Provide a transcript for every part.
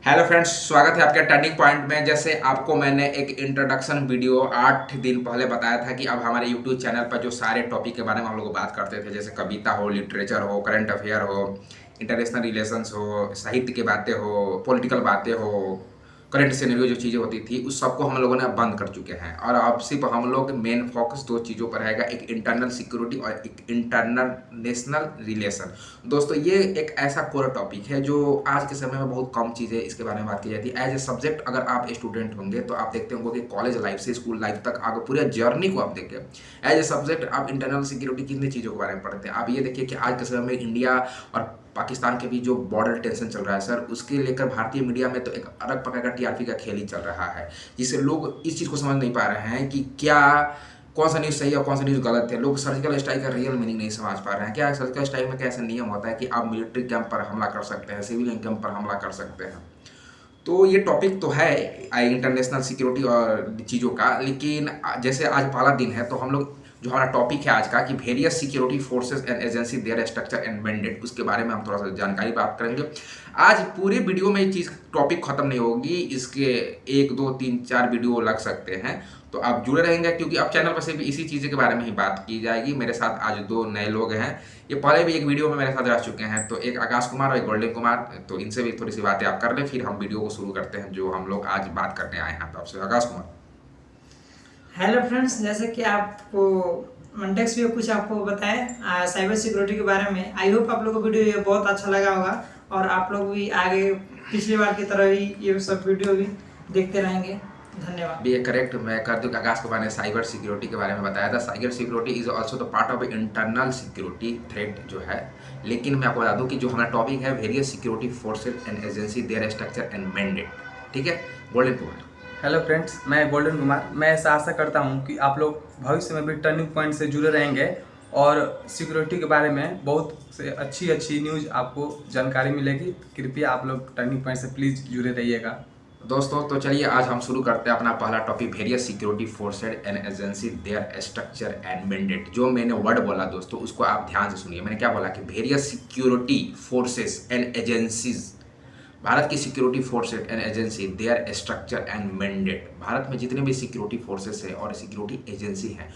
Hello friends, स्वागत है आपके टर्निंग पॉइंट में। जैसे आपको मैंने एक इंट्रोडक्शन वीडियो 8 दिन पहले बताया था कि अब हमारे यूट्यूब चैनल पर जो सारे टॉपिक के बारे में हम लोग बात करते थे, जैसे कविता हो, लिटरेचर हो, करंट अफेयर हो, इंटरनेशनल रिलेशंस हो, साहित्य की बातें हो, पॉलिटिकल बातें हो, करंट सिनेरियो जो चीज़ें होती थी, उस सबको हम लोगों ने अब बंद कर चुके हैं और अब सिर्फ हम लोग मेन फोकस दो चीज़ों पर रहेगा, एक इंटरनल सिक्योरिटी और एक इंटरनल नेशनल रिलेशन। दोस्तों, ये एक ऐसा कोर टॉपिक है जो आज के समय में बहुत कम चीज़ें इसके बारे में बात की जाती है। एज ए सब्जेक्ट अगर आप स्टूडेंट होंगे तो आप देखते होंगे कि कॉलेज लाइफ से स्कूल लाइफ तक आगे पूरे जर्नी को आप देखें, एज ए सब्जेक्ट आप इंटरनल सिक्योरिटी कितनी चीज़ों के बारे में पढ़ते हैं। आप ये देखिए कि आज के समय में इंडिया और पाकिस्तान के बीच जो बॉर्डर टेंशन चल रहा है सर, उसके लेकर भारतीय मीडिया में तो एक अलग प्रकार का टीआरपी का खेल ही चल रहा है, जिससे लोग इस चीज़ को समझ नहीं पा रहे हैं कि क्या कौन सा न्यूज़ सही है और कौन सा न्यूज़ गलत है। लोग सर्जिकल स्ट्राइक का रियल मीनिंग नहीं समझ पा रहे हैं। क्या सर्जिकल स्ट्राइक में क्या ऐसा नियम होता है कि आप मिलिट्री कैंप पर हमला कर सकते हैं, सिविलियन कैंप पर हमला कर सकते हैं। तो ये टॉपिक तो है इंटरनेशनल सिक्योरिटी और चीज़ों का, लेकिन जैसे आज पहला दिन है तो हम लोग जो हमारा टॉपिक है आज का कि various security forces and agency their structure and mandate, उसके बारे में हम थोड़ा सा जानकारी बात करेंगे। आज पूरे वीडियो में ये चीज़ टॉपिक खत्म नहीं होगी, इसके 1 2 3 4 वीडियो लग सकते हैं, तो आप जुड़े रहेंगे क्योंकि अब चैनल पर सिर्फ इसी चीज़ के बारे में ही बात की जाएगी। मेरे साथ आज 2 नए लोग हैं, ये पहले भी एक वीडियो में मेरे साथ रह चुके हैं, तो एक आकाश कुमार और एक गोल्डन कुमार। तो इनसे भी थोड़ी सी बातें आप कर लें, फिर हम वीडियो को शुरू करते हैं जो हम लोग आज बात करने आए हैं। तो आपसे आकाश कुमार। हेलो फ्रेंड्स, जैसे कि आपको मंटेक्स भी कुछ आपको बताएं साइबर सिक्योरिटी के बारे में। आई होप आप लोगों को वीडियो ये बहुत अच्छा लगा होगा और आप लोग भी आगे पिछली बार की तरह ही ये सब वीडियो भी देखते रहेंगे। धन्यवाद। भी करेक्ट, मैं कर दूं कि आकाश कुमार ने साइबर सिक्योरिटी के बारे में बताया था। Cyber security is also the part of internal security threat जो है, लेकिन मैं आपको बता दूं कि जो हमारा टॉपिक है various security forces and agency their structure and mandate. ठीक है, गोल्डन कुमार। हेलो फ्रेंड्स, मैं गोल्डन कुमार। मैं ऐसा आशा करता हूं कि आप लोग भविष्य में भी टर्निंग पॉइंट से जुड़े रहेंगे और सिक्योरिटी के बारे में बहुत से अच्छी न्यूज़ आपको जानकारी मिलेगी। कृपया आप लोग टर्निंग पॉइंट से प्लीज़ जुड़े रहिएगा। दोस्तों, तो चलिए आज हम शुरू करते हैं अपना पहला topic, various security forces and agency their structure and mandate. जो मैंने वर्ड बोला दोस्तों, उसको आप ध्यान से सुनिए। मैंने क्या बोला कि various security forces and agencies, Bharat की security forces and agency their structure and mandate. Bharat में जितने भी सिक्योरिटी फोर्सेस है और सिक्योरिटी एजेंसी हैं,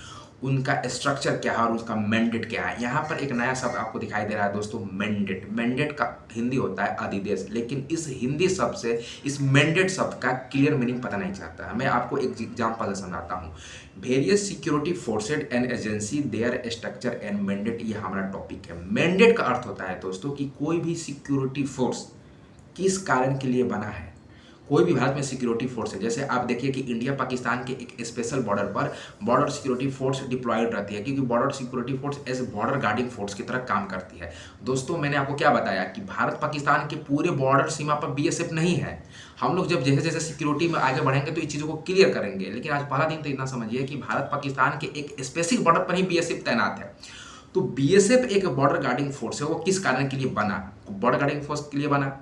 उनका स्ट्रक्चर क्या है और उसका मैंडेट क्या है। यहाँ पर एक नया शब्द आपको दिखाई दे रहा है दोस्तों, मैंडेट। मैंडेट का हिंदी होता है अधिदेश, लेकिन इस हिंदी शब्द से इस मैंडेट शब्द का क्लियर मीनिंग पता नहीं चलता है। मैं आपको एक एग्जाम्पल समझाता हूँ। Various security forces and agency their structure and mandate, ये हमारा टॉपिक है। मैंडेट का अर्थ होता है दोस्तों कि कोई भी सिक्योरिटी फोर्स किस कारण के लिए बना है। कोई भी भारत में सिक्योरिटी फोर्स है, जैसे आप देखिए कि इंडिया पाकिस्तान के एक स्पेशल बॉर्डर पर बॉर्डर सिक्योरिटी फोर्स डिप्लॉयड रहती है, क्योंकि border security force as border guarding force की तरह काम करती है। दोस्तों, मैंने आपको क्या बताया कि भारत पाकिस्तान के पूरे बॉर्डर सीमा पर बीएसएफ नहीं है। हम लोग जब जैसे जैसे सिक्योरिटी में आगे बढ़ेंगे तो इस चीज़ों को क्लियर करेंगे, लेकिन आज पहला दिन तो इतना समझिए कि भारत पाकिस्तान के एक स्पेसिफिक बॉर्डर पर ही बीएसएफ तैनात है। तो बीएसएफ एक बॉर्डर गार्डिंग फोर्स है। वो किस कारण के लिए बना? बॉर्डर गार्डिंग फोर्स के लिए बना।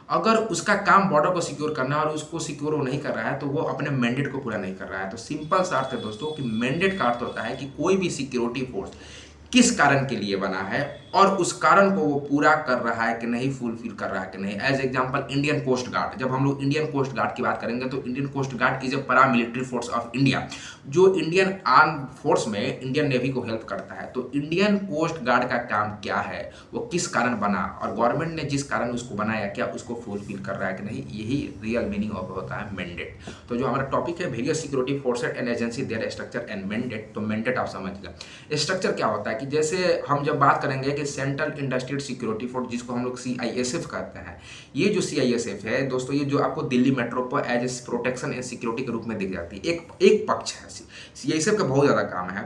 अगर उसका काम बॉर्डर को सिक्योर करना है और उसको सिक्योर वो नहीं कर रहा है तो वो अपने मैंडेट को पूरा नहीं कर रहा है। तो सिंपल सा अर्थ है दोस्तों कि मैंडेट का अर्थ होता है कि कोई भी सिक्योरिटी फोर्स किस कारण के लिए बना है और उस कारण को वो पूरा कर रहा है कि नहीं, फुलफिल कर रहा है कि नहीं। As example Indian coast guard, जब हम लोग इंडियन कोस्ट गार्ड की बात करेंगे तो Indian coast guard is a para military force of India, जो इंडियन आर्म फोर्स में इंडियन नेवी को हेल्प करता है। तो इंडियन कोस्ट गार्ड का काम क्या है, वो किस कारण बना और गवर्नमेंट ने जिस कारण उसको बनाया क्या उसको फुलफिल कर रहा है कि नहीं, यही रियल मीनिंग ऑफ होता है मैंडेट। तो जो हमारा टॉपिक है various security forces and agency their structure and mandate, तो मैंडेट आप समझ गए। स्ट्रक्चर क्या होता है कि जैसे हम जब बात करेंगे कि सेंट्रल इंडस्ट्रियल सिक्योरिटी फोर्स, जिसको हम लोग CISF कहते हैं, ये जो CISF है दोस्तों, ये जो आपको दिल्ली मेट्रो पर as a protection and security के रूप में दिख जाती है। एक पक्ष है CISF का, बहुत ज़्यादा काम है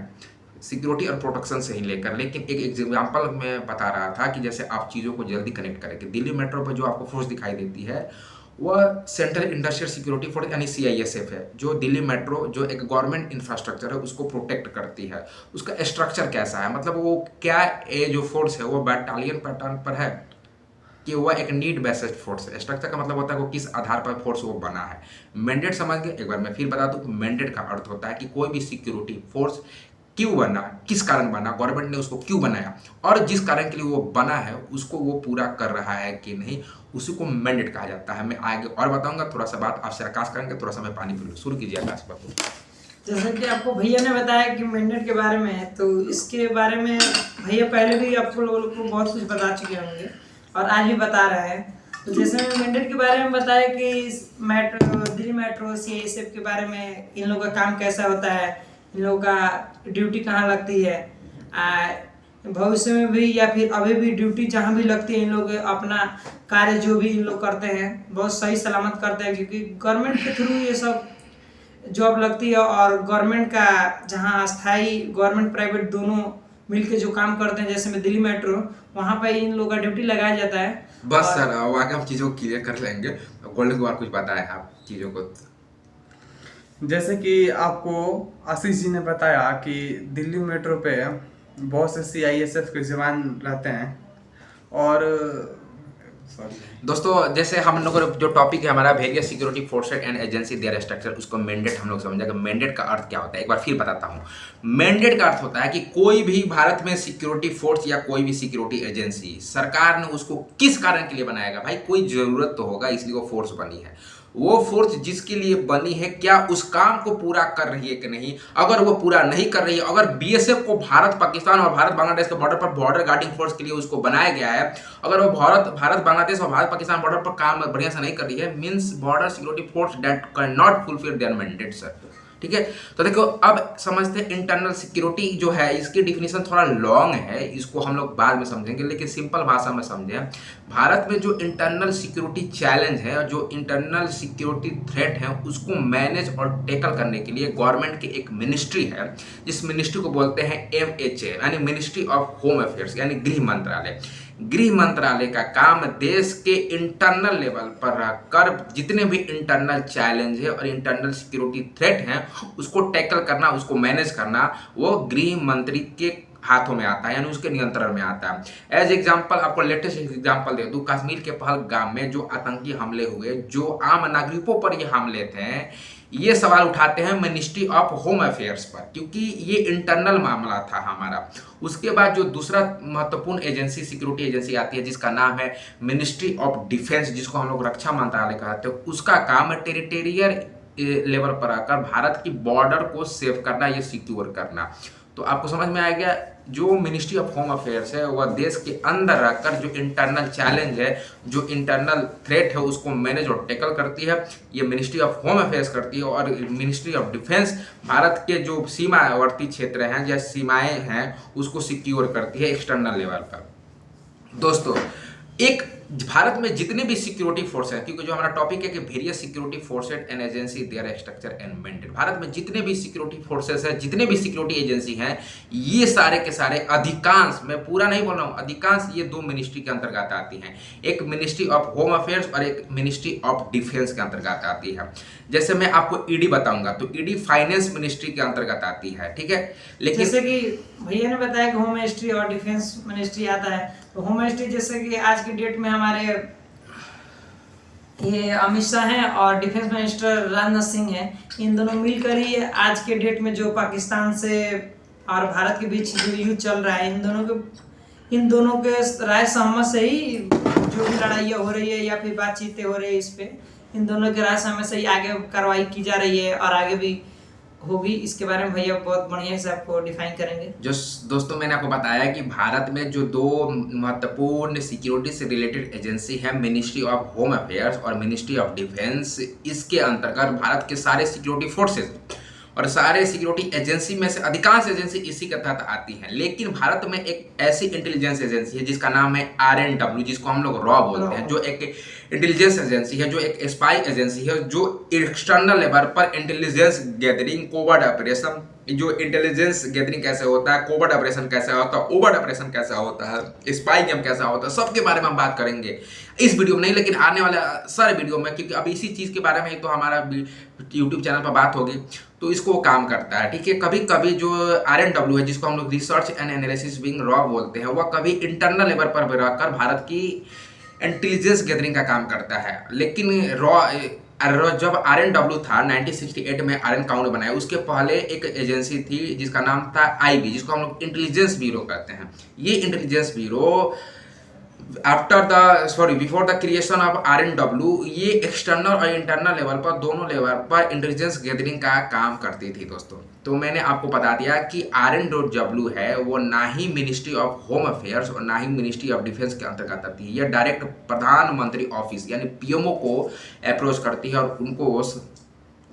सिक्योरिटी और प्रोटेक्शन से ही लेकर, लेकिन एक एग्जाम्पल मैं बता रहा था कि जैसे आप चीज़ों को जल्दी कनेक्ट करें कि दिल्ली मेट्रो पर जो आपको फोर्स दिखाई देती है वह सेंट्रल इंडस्ट्रियल सिक्योरिटी फोर्स यानी CISF है, जो दिल्ली मेट्रो जो एक गवर्नमेंट इंफ्रास्ट्रक्चर है उसको प्रोटेक्ट करती है। उसका स्ट्रक्चर कैसा है, मतलब वो क्या, ये जो फोर्स है वो बटालियन पैटर्न पर है कि वह एक नीड बेस्ड फोर्स है। स्ट्रक्चर का मतलब होता है वो किस आधार पर फोर्स वो बना है। मैंडेट समझ गए? एक बार मैं फिर बता दूं, मैंडेट का अर्थ होता है कि कोई भी सिक्योरिटी फोर्स क्यों बना, किस कारण बना, गवर्नमेंट ने उसको क्यों बनाया, और जिस कारण के लिए वो बना है उसको वो पूरा कर रहा है कि नहीं, उसी को मैंडेट कहा जाता है। मैं आगे और बताऊंगा, थोड़ा सा बात आपसे आकाश करेंगे, थोड़ा सा मैं पानी पी लूँ। शुरू कीजिए आकाश बाबू। जैसे कि आपको भैया ने बताया कि मैंडेट के बारे में, तो इसके बारे में भैया पहले भी आपको लोगों को बहुत कुछ बता चुके होंगे और आज भी बता रहे हैं। तो जैसे मैं मैंडेट के बारे में बताया कि मेट्रो, दिल्ली मेट्रो, CISF के बारे में, इन लोगों का काम कैसा होता है, इन लोगों का ड्यूटी कहाँ लगती है, भविष्य में भी या फिर अभी भी ड्यूटी जहाँ भी लगती है, इन लोग अपना कार्य जो भी इन लोग करते हैं बहुत सही सलामत करते हैं, क्योंकि गवर्नमेंट के थ्रू ये सब जॉब लगती है। और गवर्नमेंट का जहाँ स्थायी गवर्नमेंट प्राइवेट दोनों मिलके जो काम करते हैं, जैसे में दिल्ली मेट्रो, वहाँ पे इन लोगों का ड्यूटी लगाया जाता है। बस सर, आगे हम चीज़ों को क्लियर कर लेंगे। गोल्डन कुमार कुछ बताएं आप चीज़ों को। जैसे कि आपको आशीष जी ने बताया कि दिल्ली मेट्रो पे बहुत से CISF के जवान रहते हैं। और दोस्तों, जैसे हम लोग जो टॉपिक है हमारा various security forces and agency their structure, उसको मैंडेट हम लोग समझेंगे। मैंडेट का अर्थ क्या होता है एक बार फिर बताता हूँ। मैंडेट का अर्थ होता है कि कोई भी भारत में सिक्योरिटी फोर्स या कोई भी सिक्योरिटी एजेंसी, सरकार ने उसको किस कारण के लिए बनाएगा। भाई कोई ज़रूरत तो होगा, इसलिए वो फोर्स बनी है। वो फोर्स जिसके लिए बनी है, क्या उस काम को पूरा कर रही है कि नहीं। अगर वो पूरा नहीं कर रही है, अगर BSF को भारत पाकिस्तान और भारत बांग्लादेश के बॉर्डर पर बॉर्डर गार्डिंग फोर्स के लिए उसको बनाया गया है, अगर वो भारत बांग्लादेश और भारत पाकिस्तान बॉर्डर पर काम बढ़िया से नहीं कर रही है, means border security force that can not fulfil there mandate sir. ठीक है, तो देखो अब समझते हैं इंटरनल सिक्योरिटी जो है, इसकी डिफिनेशन थोड़ा लॉन्ग है, इसको हम लोग बाद में समझेंगे, लेकिन सिंपल भाषा में समझें। भारत में जो इंटरनल सिक्योरिटी चैलेंज है, जो इंटरनल सिक्योरिटी थ्रेट है, उसको मैनेज और टैकल करने के लिए गवर्नमेंट की एक मिनिस्ट्री है, जिस मिनिस्ट्री को बोलते हैं MHA, यानी मिनिस्ट्री ऑफ होम अफेयर्स, यानी गृह मंत्रालय। गृह मंत्रालय का काम देश के इंटरनल लेवल पर रहकर जितने भी इंटरनल चैलेंज है और इंटरनल सिक्योरिटी थ्रेट हैं, उसको टैकल करना, उसको मैनेज करना, वो गृह मंत्री के हाथों में आता है, यानी उसके नियंत्रण में आता है। एज एग्जाम्पल आपको लेटेस्ट एग्जाम्पल दे दूं, कश्मीर के पहलगाम में जो आतंकी हमले हुए, जो आम नागरिकों पर ये हमले थे, ये सवाल उठाते हैं मिनिस्ट्री ऑफ होम अफेयर्स पर, क्योंकि ये इंटरनल मामला था हमारा। उसके बाद जो दूसरा महत्वपूर्ण एजेंसी, सिक्योरिटी एजेंसी आती है, जिसका नाम है मिनिस्ट्री ऑफ डिफेंस, जिसको हम लोग रक्षा मंत्रालय कहते हैं। उसका काम है टेरिटोरियल लेवल पर आकर भारत की बॉर्डर को सेव करना, ये सिक्योर करना। तो आपको समझ में आ गया, जो मिनिस्ट्री ऑफ होम अफेयर्स है वह देश के अंदर रहकर जो इंटरनल चैलेंज है, जो इंटरनल थ्रेट है, उसको मैनेज और टैकल करती है, ये मिनिस्ट्री ऑफ होम अफेयर्स करती है। और मिनिस्ट्री ऑफ डिफेंस भारत के जो सीमावर्ती क्षेत्र हैं या सीमाएं हैं, उसको सिक्योर करती है एक्सटर्नल लेवल पर। दोस्तों, एक भारत में जितने भी सिक्योरिटी फोर्स हैं, क्योंकि जो हमारा टॉपिक है कि various security forces and agency their structure and mandate, Bharat में जितने भी सिक्योरिटी फोर्सेस हैं, जितने भी सिक्योरिटी एजेंसी हैं, ये सारे के सारे अधिकांश, मैं पूरा नहीं बोल रहा हूँ, अधिकांश ये दो मिनिस्ट्री के अंतर्गत आती हैं। एक मिनिस्ट्री ऑफ होम अफेयर्स और एक मिनिस्ट्री ऑफ डिफेंस के अंतर्गत आती है। जैसे मैं आपको ईडी बताऊंगा तो ईडी फाइनेंस मिनिस्ट्री के अंतर्गत आती है, ठीक है। लेकिन जैसे कि भैया ने बताया कि होम मिनिस्ट्री और डिफेंस मिनिस्ट्री आता है, तो होम मिनिस्ट्री जैसे कि आज की डेट में हमारे ये अमित शाह हैं और डिफेंस मिनिस्टर राजनाथ सिंह हैं, इन दोनों मिलकर ही आज के डेट में जो पाकिस्तान से और भारत के बीच जो युद्ध चल रहा है, इन दोनों के राय सहमत से ही जो भी लड़ाइयाँ हो रही है या फिर बातचीतें हो रही है, इस पे इन दोनों के राय सहमत से ही आगे कार्रवाई की जा रही है और आगे भी होगी। इसके बारे में भैया बहुत बढ़िया से आपको डिफाइन करेंगे। जो दोस्तों मैंने आपको बताया कि भारत में जो दो महत्वपूर्ण सिक्योरिटी से रिलेटेड एजेंसी है, मिनिस्ट्री ऑफ होम अफेयर्स और मिनिस्ट्री ऑफ डिफेंस, इसके अंतर्गत भारत के सारे सिक्योरिटी फोर्सेस और सारे सिक्योरिटी एजेंसी में से अधिकांश एजेंसी इसी के तहत आती हैं। लेकिन भारत में एक ऐसी इंटेलिजेंस एजेंसी है जिसका नाम है RNW, जिसको हम लोग रॉ बोलते हैं, जो एक इंटेलिजेंस एजेंसी है, जो एक स्पाई एजेंसी है, जो एक्सटर्नल लेवल पर इंटेलिजेंस गैदरिंग, कोवर्ट ऑपरेशन, जो इंटेलिजेंस गैदरिंग कैसे होता है, कोवर्ट ऑपरेशन कैसा होता है, ओवर्ट ऑपरेशन कैसा होता है, स्पाई गेम कैसा होता है, सबके बारे में हम बात करेंगे इस वीडियो में नहीं, लेकिन आने वाले सारे वीडियो में, क्योंकि अब इसी चीज़ के बारे में ही तो हमारा यूट्यूब चैनल पर बात होगी, तो इसको काम करता है, ठीक है। कभी कभी जो RNW है, जिसको हम लोग research and analysis wing raw बोलते हैं, वह कभी इंटरनल लेवल पर रहकर भारत की इंटेलिजेंस गैदरिंग का काम करता है। लेकिन रॉ जब RNW था 1968 में RN काउंट बनाया, उसके पहले एक एजेंसी थी जिसका नाम था IB, जिसको हम लोग इंटेलिजेंस ब्यूरो कहते हैं। ये intelligence bureau before the creation of RNW ये एक्सटर्नल और इंटरनल लेवल पर, दोनों लेवल पर इंटेलिजेंस गैदरिंग का काम करती थी दोस्तों। तो मैंने आपको बता दिया कि RNW है वो ना ही मिनिस्ट्री ऑफ होम अफेयर्स और ना ही मिनिस्ट्री ऑफ डिफेंस के अंतर्गत आती है। यह डायरेक्ट प्रधानमंत्री ऑफिस यानी PMO को अप्रोच करती है और उनको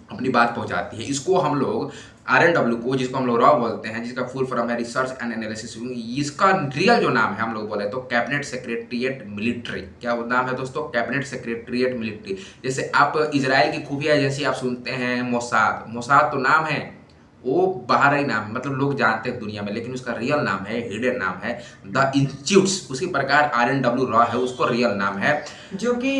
अपनी बात पहुंचाती है। इसको हम लोग RNW को, जिसको हम लोग रॉ बोलते हैं, जिसका फुल फॉर्म है रिसर्च एंड एनालिसिस, इसका रियल जो नाम है हम लोग बोले तो कैबिनेट सेक्रेटरिएट मिलिट्री। क्या नाम है दोस्तों? Cabinet secretariat military. जैसे आप इजराइल की खुफिया एजेंसी आप सुनते हैं मोसाद, मोसाद तो नाम है, वो बाहरी नाम है, मतलब लोग जानते हैं दुनिया में, लेकिन उसका रियल नाम है, हिडन नाम है द इंस्टीट्यूट्स। उसी प्रकार RNW रॉ है, उसको रियल नाम है जो कि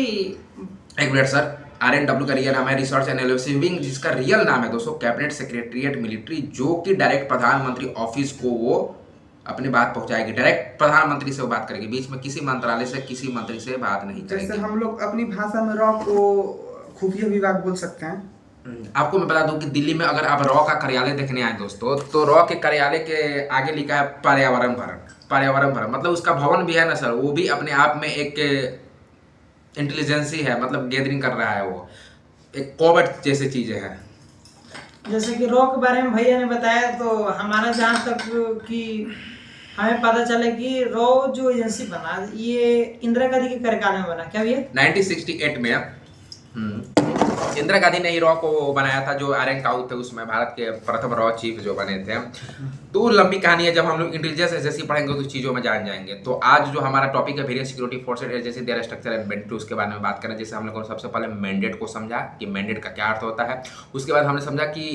एक मिनट सर, RNW का रियल नाम है रिसर्च एंड एनालिसिस विंग, जिसका रियल नाम है दोस्तों कैबिनेट सेक्रेटरिएट मिलिट्री, जो कि डायरेक्ट प्रधानमंत्री ऑफिस को वो अपनी बात पहुंचाएगी। डायरेक्ट प्रधानमंत्री से वो बात करेगी, बीच में किसी मंत्रालय से किसी मंत्री से बात नहीं करेगी। जैसे हम लोग अपनी भाषा में रॉ को खुफिया विभाग बोल सकते हैं। आपको मैं बता दूं कि दिल्ली में अगर आप रॉ का कार्यालय देखने आए दोस्तों, तो रॉ के कार्यालय के आगे लिखा है पर्यावरण भवन। पर्यावरण भवन मतलब उसका भवन भी है ना सर, वो भी अपने आप में एक इंटेलिजेंसी है, मतलब गैदरिंग कर रहा है, वो एक कोवर्ट जैसे चीजें हैं। जैसे कि रॉ के बारे में भैया ने बताया, तो हमारा जहाँ तक कि हमें पता चला कि रॉ जो एजेंसी बना ये इंदिरा गांधी के कार्यकाल में बना। क्या भैया? 1968 में इंदिरा गांधी ने ही रॉ को बनाया था, जो RN काउंट थे उसमें भारत के प्रथम रॉ चीफ जो बने थे। तो लंबी कहानी है, जब हम लोग इंटेलिजेंस एजेंसी पढ़ेंगे तो चीज़ों में जान जाएंगे। तो आज जो हमारा टॉपिक है various security forces agency their structure and mandate, उसके बारे में बात करें। जैसे हम लोगों ने सबसे पहले मैंडेट को समझा कि मैंडेट का क्या अर्थ होता है, उसके बाद हमने समझा कि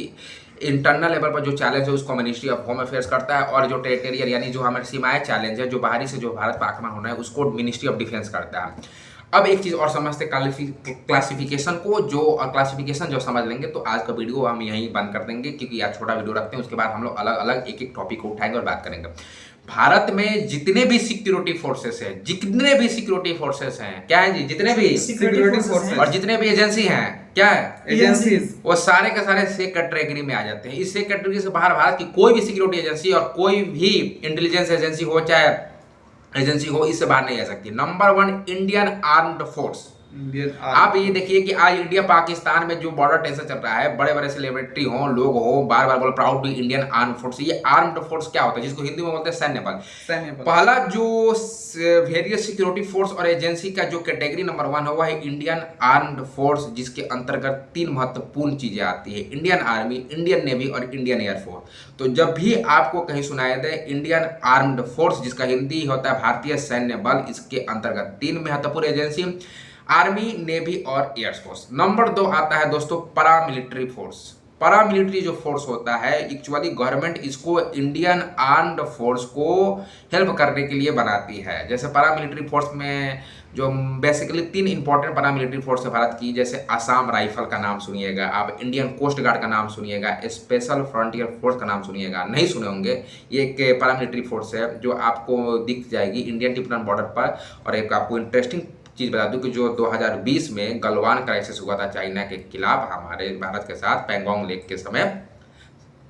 इंटरनल लेवल पर जो चैलेंज है उसको मिनिस्ट्री ऑफ होम अफेयर्स करता है, और जो टेरिटोरियल यानी जो हमारे सीमाएं चैलेंज है, जो बाहरी से जो भारत पर आक्रमण होना है, उसको मिनिस्ट्री ऑफ डिफेंस करता है। अब एक चीज़ और समझते क्लासिफिकेशन को, जो क्लासिफिकेशन जो समझ लेंगे तो आज का वीडियो हम यहीं बंद कर देंगे, क्योंकि आज छोटा वीडियो रखते हैं। उसके बाद हम लोग अलग अलग एक एक टॉपिक को उठाएंगे और बात करेंगे। भारत में जितने भी सिक्योरिटी फोर्सेस हैं, जितने भी सिक्योरिटी फोर्सेस हैं, क्या है जी, जितने भी सिक्योरिटी फोर्सेस और जितने भी एजेंसी हैं, क्या है एजेंसीज, वो सारे के सारे से कैटेगरी में आ जाते हैं। इस से कैटेगरी से बाहर भारत की कोई भी सिक्योरिटी एजेंसी और कोई भी इंटेलिजेंस एजेंसी हो, चाहे एजेंसी हो, इससे बाहर नहीं आ सकती। Number 1 Indian armed force. आप ये देखिए कि आज इंडिया पाकिस्तान में जो बॉर्डर टेंशन चल रहा है, बड़े बड़े सेलिब्रिटी हो, लोग हो, बार बार बोलो proud to Indian armed force. ये आर्म्ड फोर्स क्या होता है, जिसको हिंदी में बोलते हैं सैन्य बल। पहला जो वेरियस सिक्योरिटी फोर्स और एजेंसी का जो कैटेगरी नंबर 1 है, वह है इंडियन आर्म्ड फोर्स, जिसके अंतर्गत 3 महत्वपूर्ण चीजें आती है, इंडियन आर्मी, इंडियन नेवी और इंडियन एयरफोर्स। तो जब भी आपको कहीं सुनाया दे इंडियन आर्म्ड फोर्स, जिसका हिंदी होता है भारतीय सैन्य बल, इसके अंतर्गत 3 महत्वपूर्ण एजेंसी, आर्मी, नेवी और एयरफोर्स। नंबर 2 आता है दोस्तों पैरामिलिट्री फोर्स। पैरामिलिट्री जो फोर्स होता है, एक्चुअली गवर्नमेंट इसको इंडियन आर्म्ड फोर्स को हेल्प करने के लिए बनाती है। जैसे पैरामिलिट्री फोर्स में जो बेसिकली 3 इंपॉर्टेंट पैरामिलिट्री फोर्स है भारत की, जैसे आसाम राइफल का नाम सुनिएगा आप, इंडियन कोस्ट गार्ड का नाम सुनिएगा, स्पेशल फ्रंटियर फोर्स का नाम सुनिएगा, नहीं सुने होंगे। ये एक पैरामिलिट्री फोर्स है जो आपको दिख जाएगी इंडियन तिब्बतन बॉर्डर पर। और एक आपको इंटरेस्टिंग चीज़ बता दूं कि जो 2020 में गलवान क्राइसिस हुआ था चाइना के खिलाफ हमारे भारत के साथ पैंगोंग लेक के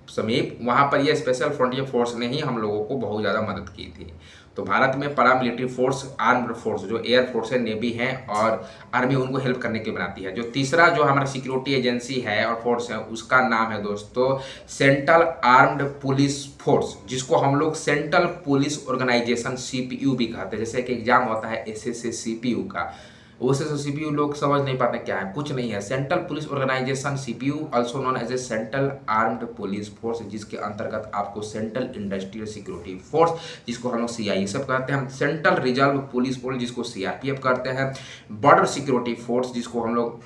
समीप, वहाँ पर ये स्पेशल फ्रंटियर फोर्स ने ही हम लोगों को बहुत ज़्यादा मदद की थी। तो भारत में पैरामिलिट्री फोर्स, आर्म्ड फोर्स जो एयर फोर्स है, नेवी है और आर्मी, उनको हेल्प करने के लिए बनाती है। जो तीसरा जो हमारा सिक्योरिटी एजेंसी है और फोर्स है, उसका नाम है दोस्तों सेंट्रल आर्म्ड पुलिस फोर्स, जिसको हम लोग सेंट्रल पुलिस ऑर्गेनाइजेशन CPU भी कहते हैं। जैसे एक एग्जाम होता है SSC CPU का, वैसे तो CPU लोग समझ नहीं पाते क्या है, कुछ नहीं है। Central police organization CPU also known as a central armed police force, जिसके अंतर्गत आपको सेंट्रल इंडस्ट्रियल सिक्योरिटी फोर्स, जिसको हम लोग CISF कहते हैं, सेंट्रल रिजर्व पुलिस फोर्स, जिसको CRPF कहते हैं, बॉर्डर सिक्योरिटी फोर्स, जिसको हम लोग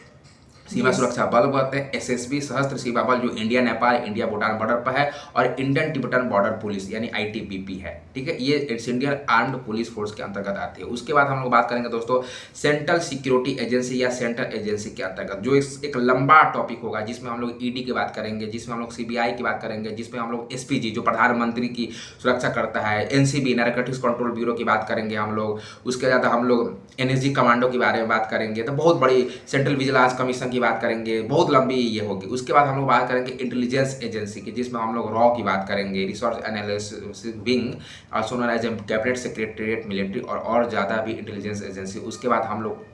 सीमा सुरक्षा बल कहते हैं, SSB सशस्त्र सीमा बल, जो India Nepal, India Bhutan border पर है, और इंडियन तिब्बतन बॉर्डर पुलिस यानी ITBP है। ठीक है, ये इंडियन आर्म्ड पुलिस फोर्स के अंतर्गत आती है। उसके बाद हम लोग बात करेंगे दोस्तों सेंट्रल सिक्योरिटी एजेंसी या सेंट्रल एजेंसी के अंतर्गत, जो एक लंबा टॉपिक होगा, जिसमें हम लोग ईडी की बात करेंगे, जिसमें हम लोग सीबीआई की बात करेंगे, जिसमें हम लोग एसपीजी जो प्रधानमंत्री की सुरक्षा करता है, एनसीबी नारकोटिक्स कंट्रोल ब्यूरो की बात करेंगे हम लोग, उसके बाद हम लोग एनएसजी कमांडो के बारे में बात करेंगे, तो बहुत बड़ी सेंट्रल विजिलेंस कमीशन की बात करेंगे, बहुत लंबी ये होगी। उसके बाद हम लोग बात करेंगे इंटेलिजेंस एजेंसी की, जिसमें हम लोग रॉ की बात करेंगे, resource analysis wing, also known as cabinet secretariat military, और ज़्यादा भी इंटेलिजेंस एजेंसी। उसके बाद हम लोग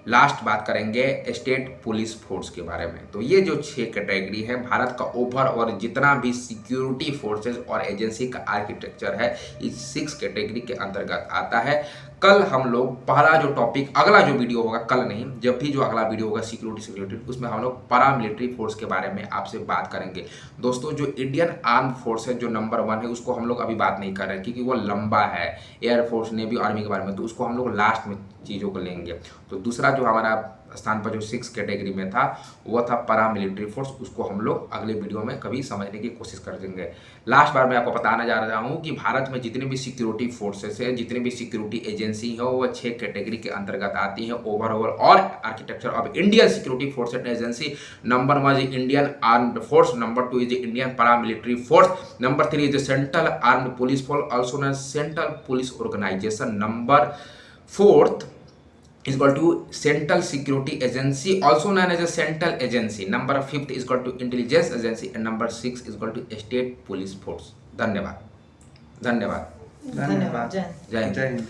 लास्ट बात करेंगे स्टेट पुलिस फोर्स के बारे में। तो ये जो 6 कैटेगरी है भारत का ओवर और जितना भी सिक्योरिटी फोर्सेस और एजेंसी का आर्किटेक्चर है, इस 6 कैटेगरी के अंतर्गत आता है। कल हम लोग पहला जो टॉपिक, अगला जो वीडियो होगा, कल नहीं, जब भी जो अगला वीडियो होगा सिक्योरिटी, उसमें हम लोग पैरामिलिट्री फोर्स के बारे में आपसे बात करेंगे। दोस्तों जो इंडियन आर्म फोर्स है, जो नंबर 1 है, उसको हम लोग अभी बात नहीं कर रहे हैं क्योंकि वो लंबा है, एयरफोर्स, नेवी, आर्मी के बारे में, तो उसको हम लोग लास्ट में चीज़ों को लेंगे। तो दूसरा जो हमारा स्थान पर जो 6 कैटेगरी में था वो था पैरामिलिट्री फोर्स, उसको हम लोग अगले वीडियो में कभी समझने की कोशिश कर देंगे। लास्ट बार मैं आपको बताना जा रहा हूँ कि भारत में जितने भी सिक्योरिटी फोर्सेस है, जितने भी सिक्योरिटी एजेंसी है, वो 6 कैटेगरी के अंतर्गत आती है ओवरऑल। और architecture of Indian security force and agency, number 1 is Indian armed force, number 2 is Indian paramilitary force, number 3 is central armed police force, also known central police organization, number 4 is equal to central security agency, also known as a central agency, number 5 is equal to intelligence agency, and number 6 is equal to state police force। धन्यवाद। धन्यवाद। जय हिंद। जय हिंद।